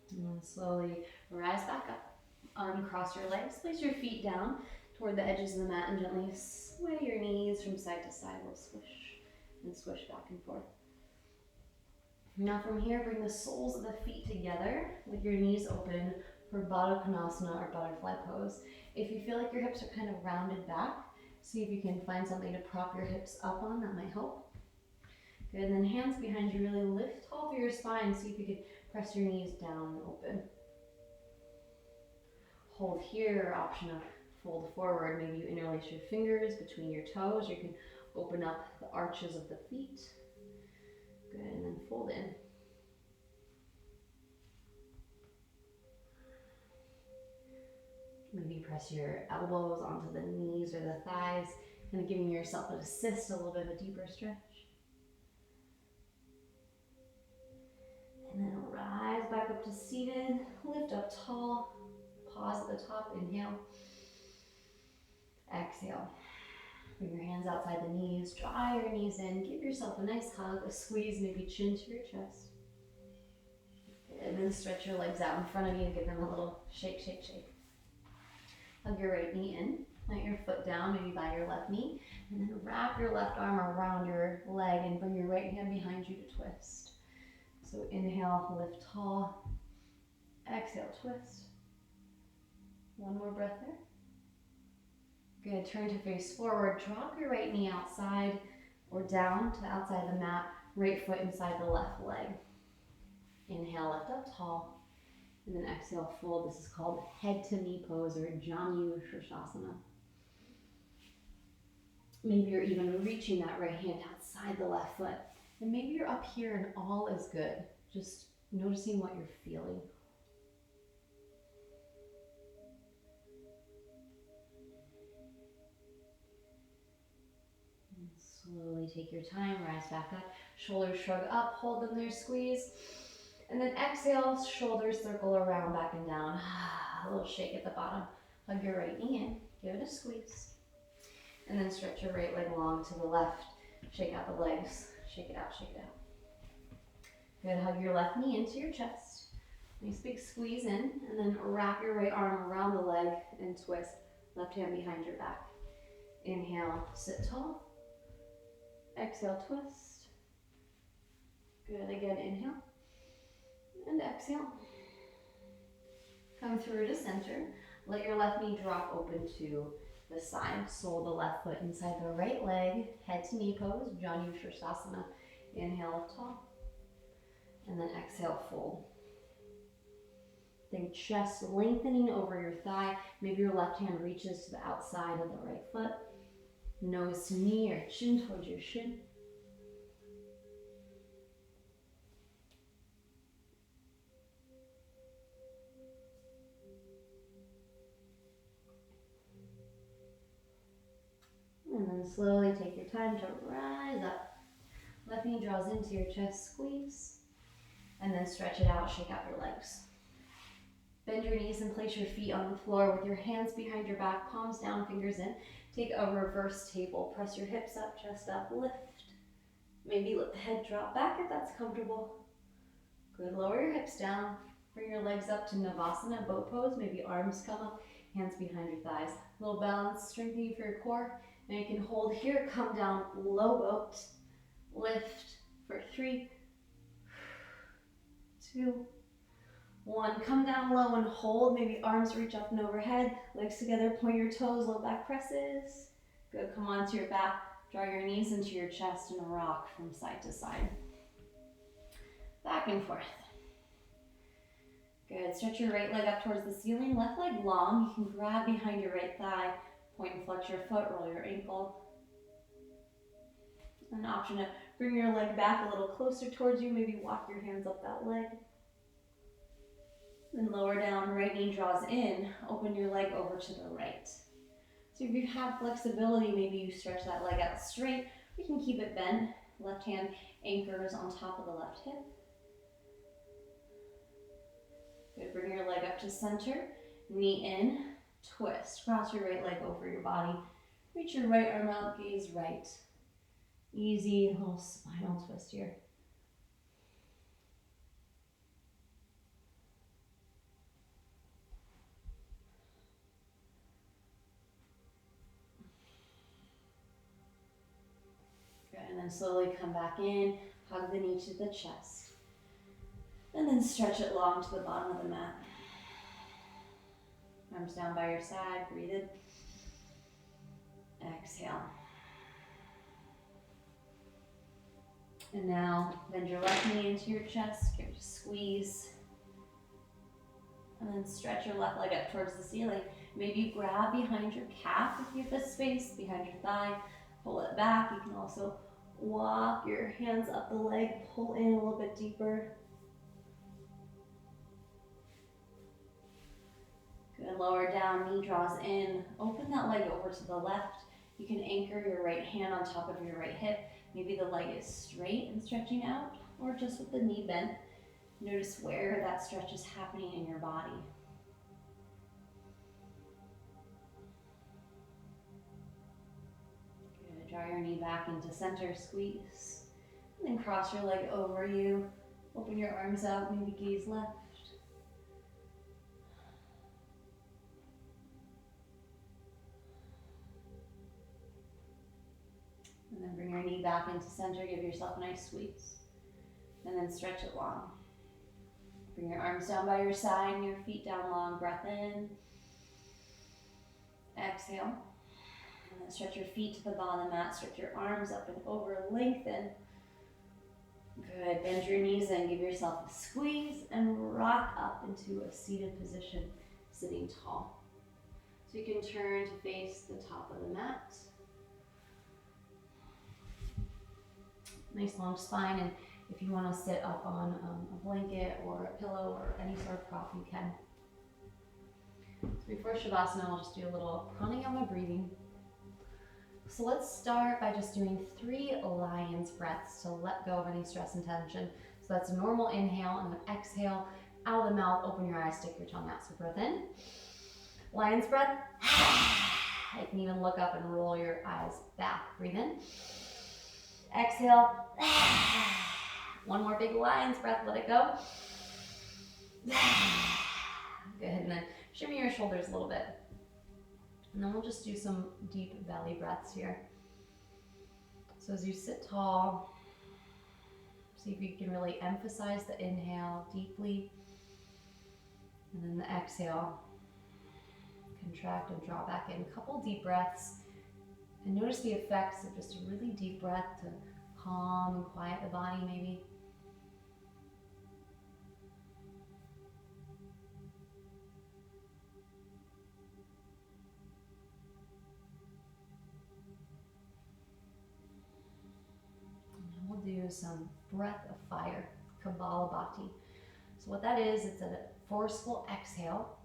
And then slowly rise back up. Uncross your legs, place your feet down toward the edges of the mat and gently sway your knees from side to side. We'll swish and swish back and forth. Now from here, bring the soles of the feet together with your knees open for Baddha Konasana or butterfly pose. If you feel like your hips are kind of rounded back, see if you can find something to prop your hips up on, that might help. Good, and then hands behind you, really lift tall through your spine. See if you can press your knees down and open. Hold here, option of fold forward. Maybe you interlace your fingers between your toes. You can open up the arches of the feet. Good, and then fold in. Maybe press your elbows onto the knees or the thighs, kind of giving yourself an assist, a little bit of a deeper stretch. And then rise back up to seated, lift up tall, pause at the top, inhale. Exhale. Bring your hands outside the knees, draw your knees in, give yourself a nice hug, a squeeze, maybe chin to your chest. And then stretch your legs out in front of you, give them a little shake, shake, shake. Hug your right knee in, plant your foot down, maybe by your left knee, and then wrap your left arm around your leg and bring your right hand behind you to twist. So inhale, lift tall. Exhale, twist. One more breath there. Good, turn to face forward. Drop your right knee outside or down to the outside of the mat. Right foot inside the left leg. Inhale, lift up tall. And then exhale, fold. This is called head to knee pose or Janu Shirshasana. Maybe you're even reaching that right hand outside the left foot. And maybe you're up here and all is good. Just noticing what you're feeling. And slowly take your time, rise back up. Shoulders shrug up, hold them there, squeeze. And then exhale, shoulders circle around, back and down. A little shake at the bottom. Hug your right knee in, give it a squeeze. And then stretch your right leg long to the left. Shake out the legs. Shake it out, shake it out. Good, hug your left knee into your chest. Nice big squeeze in, and then wrap your right arm around the leg and twist. Left hand behind your back. Inhale, sit tall. Exhale, twist. Good, again, inhale. And exhale. Come through to center. Let your left knee drop open to the side. Sole the left foot inside the right leg. Head to knee pose, Janu Shirshasana. Inhale, lift tall. And then exhale, fold. Think chest lengthening over your thigh. Maybe your left hand reaches to the outside of the right foot. Nose to knee or chin towards your shin. And then slowly take your time to rise up. Left knee draws into your chest, squeeze. And then stretch it out, shake out your legs. Bend your knees and place your feet on the floor with your hands behind your back, palms down, fingers in. Take a reverse table. Press your hips up, chest up, lift. Maybe let the head drop back if that's comfortable. Good, lower your hips down. Bring your legs up to Navasana, boat pose. Maybe arms come up, hands behind your thighs. A little balance, strengthening for your core. Now you can hold here, come down, low boat. Lift for 3, 2, 1. Come down low and hold. Maybe arms reach up and overhead. Legs together, point your toes, low back presses. Good, come onto your back. Draw your knees into your chest and rock from side to side. Back and forth. Good, stretch your right leg up towards the ceiling, left leg long. You can grab behind your right thigh, point and flex your foot, roll your ankle. An option to bring your leg back a little closer towards you, maybe walk your hands up that leg. Then lower down, right knee draws in, open your leg over to the right. So if you have flexibility, maybe you stretch that leg out straight. You can keep it bent. Left hand anchors on top of the left hip. Good, bring your leg up to center, knee in, twist. Cross your right leg over your body. Reach your right arm out, gaze right. Easy little spinal twist here. Good, and then slowly come back in, hug the knee to the chest. And then stretch it long to the bottom of the mat. Arms down by your side, breathe in. Exhale. And now bend your left knee into your chest, give it a squeeze. And then stretch your left leg up towards the ceiling. Maybe grab behind your calf if you have the space, behind your thigh. Pull it back. You can also walk your hands up the leg, pull in a little bit deeper. Good, lower down, knee draws in. Open that leg over to the left. You can anchor your right hand on top of your right hip. Maybe the leg is straight and stretching out, or just with the knee bent. Notice where that stretch is happening in your body. Good, draw your knee back into center, squeeze. And then cross your leg over you. Open your arms out, maybe gaze left. And then bring your knee back into center, give yourself a nice squeeze. And then stretch it long. Bring your arms down by your side and your feet down long. Breath in. Exhale. And then stretch your feet to the bottom of the mat. Stretch your arms up and over. Lengthen. Good. Bend your knees in. Give yourself a squeeze and rock up into a seated position, sitting tall. So you can turn to face the top of the mat. Nice long spine, and if you want to sit up on a blanket or a pillow or any sort of prop, you can. So before Shavasana, we'll just do a little pranayama breathing. So let's start by just doing 3 lion's breaths to let go of any stress and tension. So that's a normal inhale, and then exhale out of the mouth, open your eyes, stick your tongue out. So breath in, lion's breath. You can even look up and roll your eyes back. Breathe in. Exhale. One more big lion's breath, let it go. Good, and then shimmy your shoulders a little bit. And then we'll just do some deep belly breaths here. So as you sit tall, see if you can really emphasize the inhale deeply. And then the exhale, contract and draw back in. A couple deep breaths. And notice the effects of just a really deep breath to calm and quiet the body maybe. And then we'll do some breath of fire, Kapalabhati. So what that is, it's a forceful exhale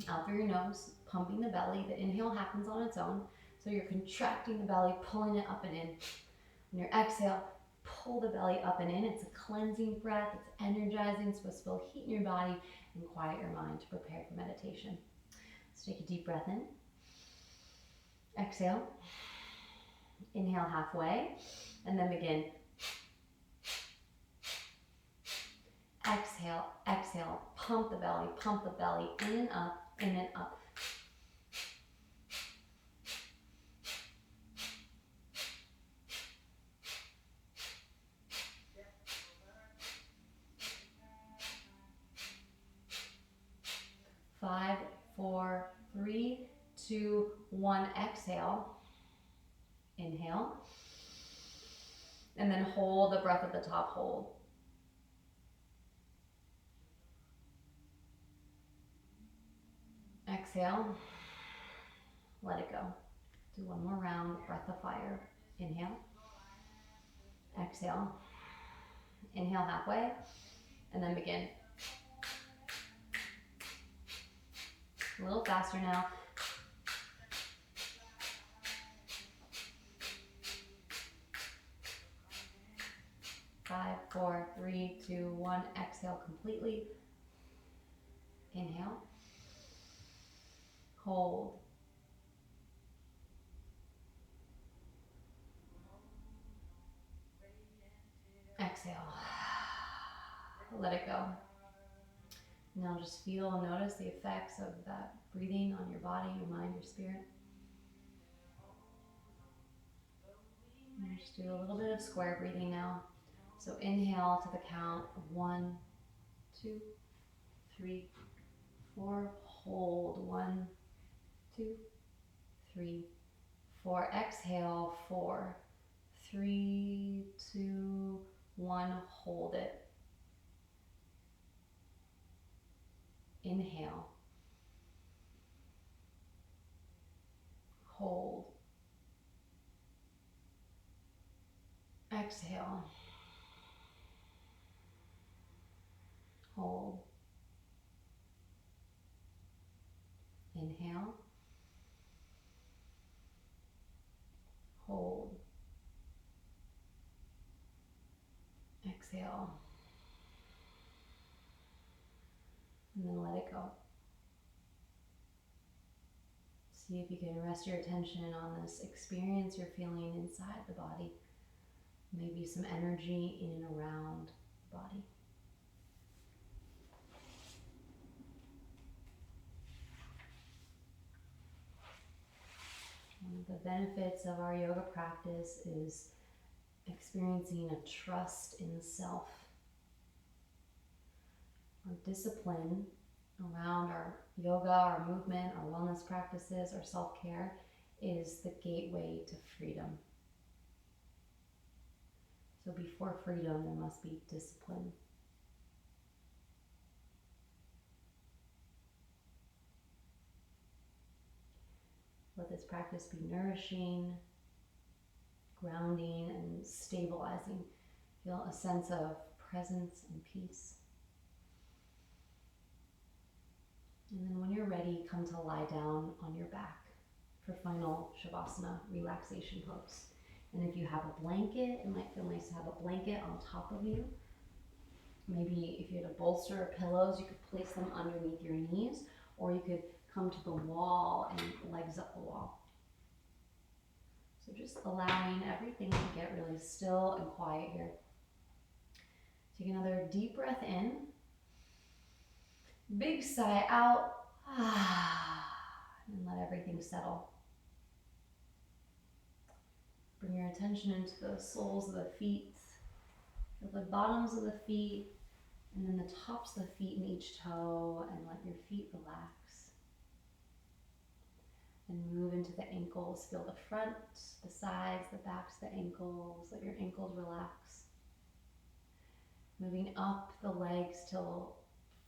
out through your nose, pumping the belly. The inhale happens on its own. So you're contracting the belly, pulling it up and in. On your exhale, pull the belly up and in. It's a cleansing breath. It's energizing. It's supposed to feel heat in your body and quiet your mind to prepare for meditation. So take a deep breath in. Exhale. Inhale halfway, and then begin. Exhale, exhale, pump the belly, in and up, in and up. Five, four, three, two, one. Exhale. Inhale. And then hold the breath at the top, hold. Exhale. Let it go. Do one more round, breath of fire. Inhale. Exhale. Inhale halfway, and then begin. A little faster now. Five, four, three, two, one. Exhale completely. Inhale. Hold. Exhale. Let it go. Now just feel and notice the effects of that breathing on your body, your mind, your spirit. And just do a little bit of square breathing now. So inhale to the count of 1, 2, 3, 4. Hold. 1, 2, 3, 4. Exhale. 4, 3, 2, 1. Hold it. Inhale. Hold. Exhale. Hold. Inhale. Hold. Exhale. And then let it go. See if you can rest your attention on this experience you're feeling inside the body. Maybe some energy in and around the body. One of the benefits of our yoga practice is experiencing a trust in self. Our discipline around our yoga, our movement, our wellness practices, our self-care is the gateway to freedom. So before freedom, there must be discipline. Let this practice be nourishing, grounding, and stabilizing. Feel a sense of presence and peace. And then when you're ready, come to lie down on your back for final Shavasana relaxation pose. And if you have a blanket, it might feel nice to have a blanket on top of you. Maybe if you had a bolster or pillows, you could place them underneath your knees, or you could come to the wall and legs up the wall. So just allowing everything to get really still and quiet here. Take another deep breath in. Big sigh out. And let everything settle. Bring your attention into the soles of the feet, the bottoms of the feet, and then the tops of the feet in each toe, and let your feet relax. And move into the ankles. Feel the front, the sides, the backs, the ankles. Let your ankles relax. Moving up the legs till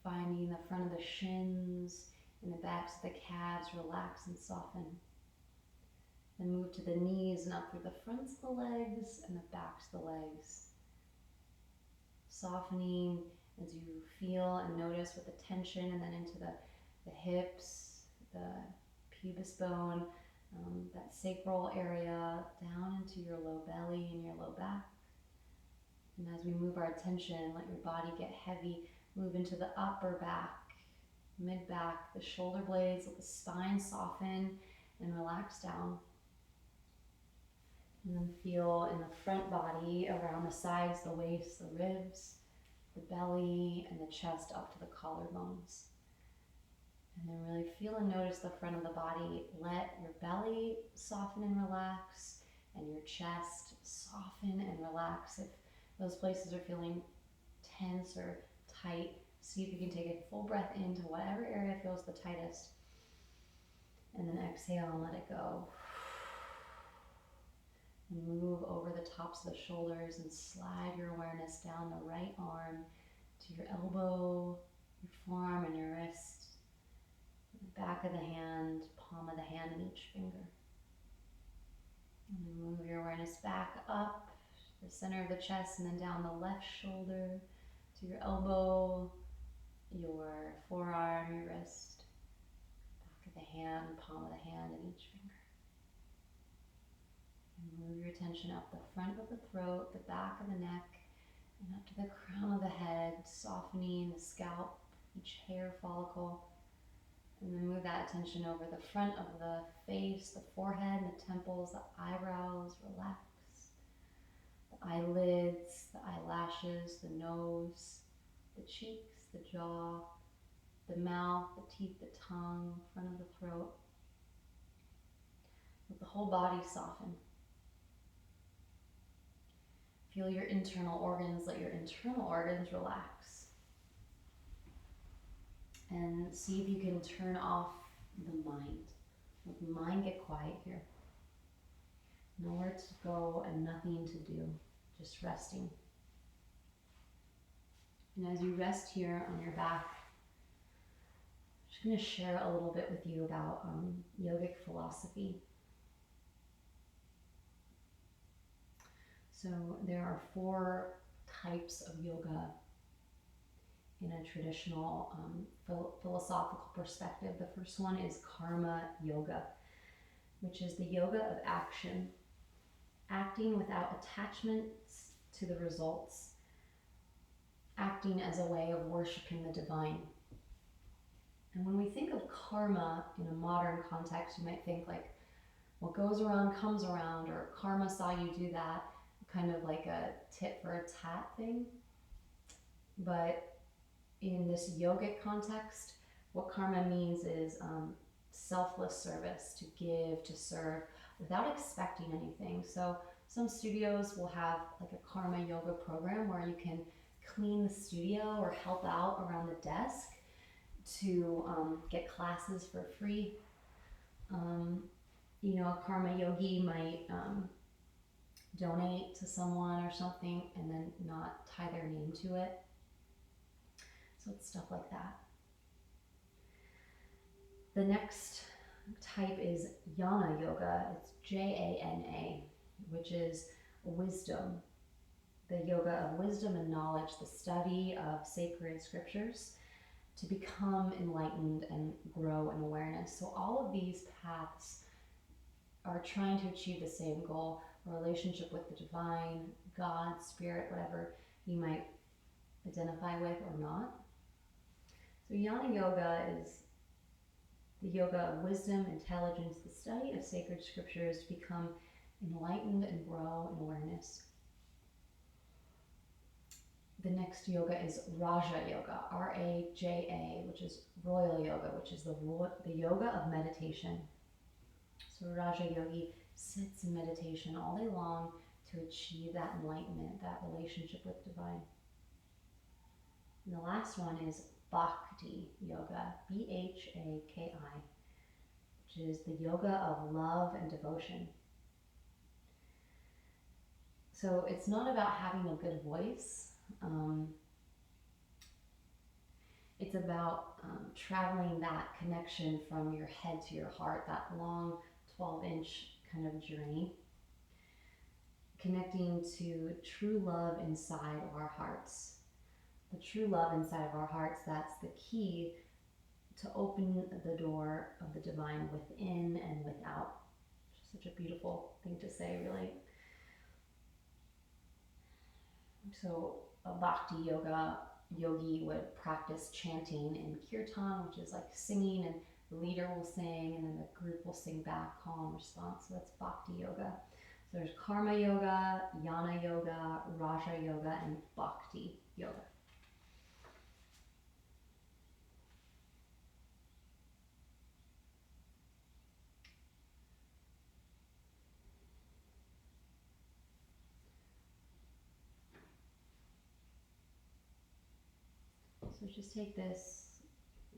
finding the front of the shins and the backs of the calves relax and soften. Then move to the knees and up through the fronts of the legs and the backs of the legs. Softening as you feel and notice with the tension, and then into the hips, the pubis bone, that sacral area down into your low belly and your low back. And as we move our attention, let your body get heavy, move into the upper back, mid back, the shoulder blades, let the spine soften and relax down. And then feel in the front body, around the sides, the waist, the ribs, the belly, and the chest up to the collarbones. And then really feel and notice the front of the body. Let your belly soften and relax, and your chest soften and relax. If those places are feeling tense or tight, see if you can take a full breath into whatever area feels the tightest. And then exhale and let it go. And move over the tops of the shoulders and slide your awareness down the right arm to your elbow, your forearm, and your wrist. The back of the hand, palm of the hand, and each finger. And then move your awareness back up to the center of the chest and then down the left shoulder to your elbow, your forearm, your wrist, back of the hand, palm of the hand, and each finger. And move your attention up the front of the throat, the back of the neck, and up to the crown of the head, softening the scalp, each hair follicle. And then move that attention over the front of the face, the forehead, and the temples, the eyebrows, relax. The eyelids, the eyelashes, the nose, the cheeks, the jaw, the mouth, the teeth, the tongue, front of the throat. Let the whole body soften. Feel your internal organs, let your internal organs relax. And see if you can turn off the mind. Let the mind get quiet here. Nowhere to go and nothing to do, just resting. And as you rest here on your back, I'm just going to share a little bit with you about yogic philosophy. So there are 4 types of yoga in a traditional philosophical perspective. The first one is karma yoga, which is the yoga of action, acting without attachments to the results, acting as a way of worshiping the divine. And when we think of karma in a modern context, you might think like, what goes around comes around, or karma saw you do that, kind of like a tit for a tat thing. But in this yogic context, what karma means is selfless service, to give, to serve, without expecting anything. So some studios will have like a karma yoga program where you can clean the studio or help out around the desk to get classes for free. A karma yogi might donate to someone or something and then not tie their name to it. So it's stuff like that. The next type is Jnana Yoga. It's Jana, which is wisdom. The yoga of wisdom and knowledge, the study of sacred scriptures to become enlightened and grow in awareness. So all of these paths are trying to achieve the same goal, a relationship with the divine, God, spirit, whatever you might identify with or not. So Jnana Yoga is the yoga of wisdom, intelligence, the study of sacred scriptures to become enlightened and grow in awareness. The next yoga is Raja Yoga, R-A-J-A, which is royal yoga, which is the yoga of meditation. So Raja Yogi sits in meditation all day long to achieve that enlightenment, that relationship with divine. And the last one is Bhakti Yoga, B-H-A-K-I, which is the yoga of love and devotion. So it's not about having a good voice. It's about traveling that connection from your head to your heart, that long 12-inch kind of journey, connecting to true love inside of our hearts. The true love inside of our hearts, that's the key to open the door of the divine within and without. Such a beautiful thing to say, really. So a bhakti yoga yogi would practice chanting in kirtan, which is like singing, and the leader will sing and then the group will sing back, call and response. So that's bhakti yoga. So there's karma yoga, jnana yoga, raja yoga, and bhakti yoga. So just take this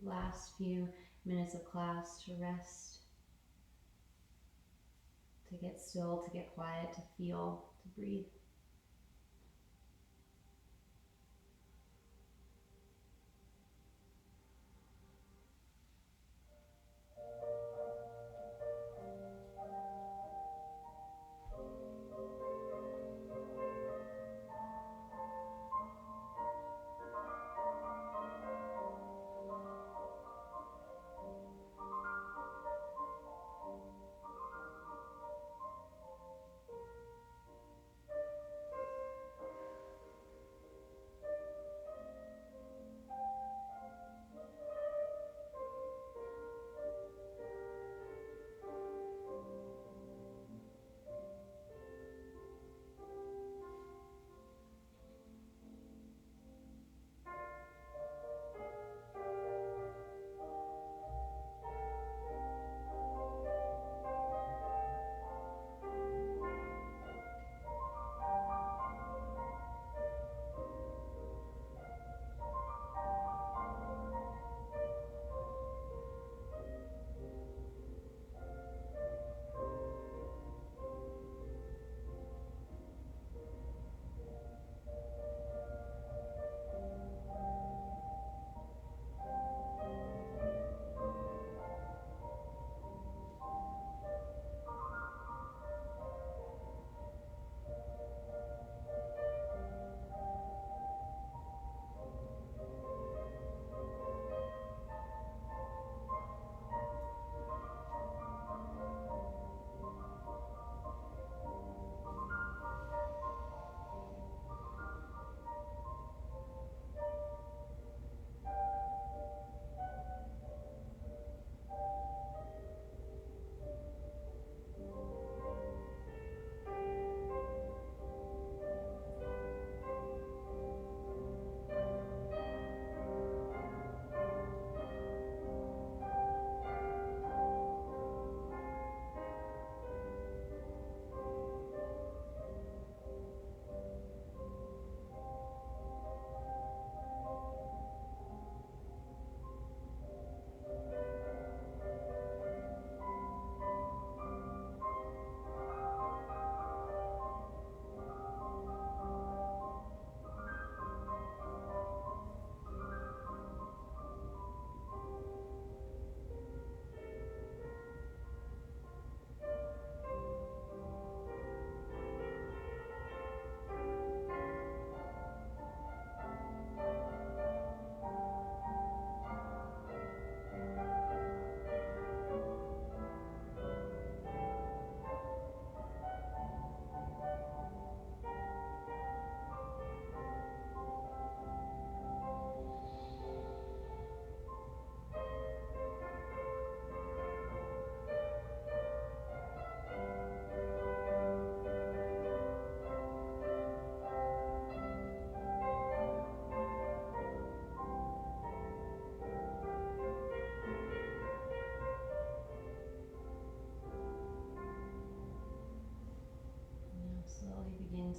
last few minutes of class to rest, to get still, to get quiet, to feel, to breathe.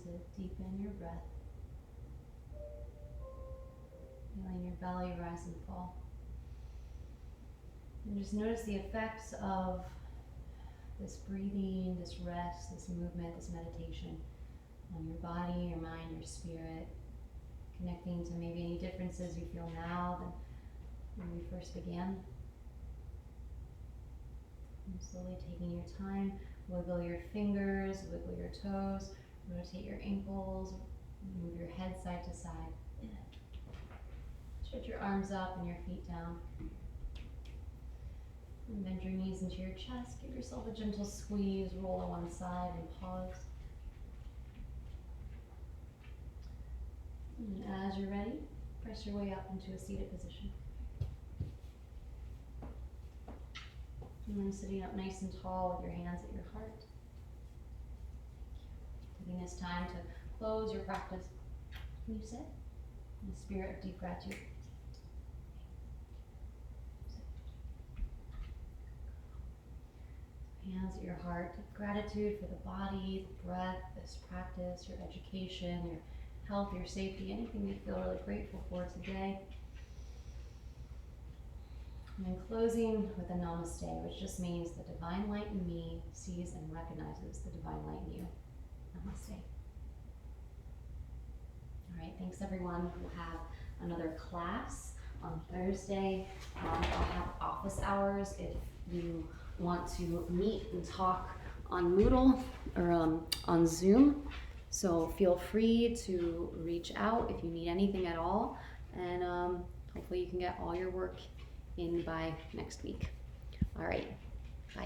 To deepen your breath, feeling your belly rise and fall. And just notice the effects of this breathing, this rest, this movement, this meditation on your body, your mind, your spirit, connecting to maybe any differences you feel now than when we first began. And slowly taking your time, wiggle your fingers, wiggle your toes, rotate your ankles, move your head side to side. Stretch your arms up and your feet down. And bend your knees into your chest. Give yourself a gentle squeeze. Roll on one side and pause. And as you're ready, press your way up into a seated position. And then sitting up nice and tall with your hands at your heart. Taking this time to close your practice. Can you sit in a spirit of deep gratitude? Hands at your heart. Gratitude for the body, the breath, this practice, your education, your health, your safety, anything you feel really grateful for today. And then closing with a namaste, which just means the divine light in me sees and recognizes the divine light in you. Namaste. All right, thanks everyone. We'll have another class on Thursday. I'll have office hours if you want to meet and talk on Moodle or on Zoom. So feel free to reach out if you need anything at all. And hopefully you can get all your work in by next week. All right.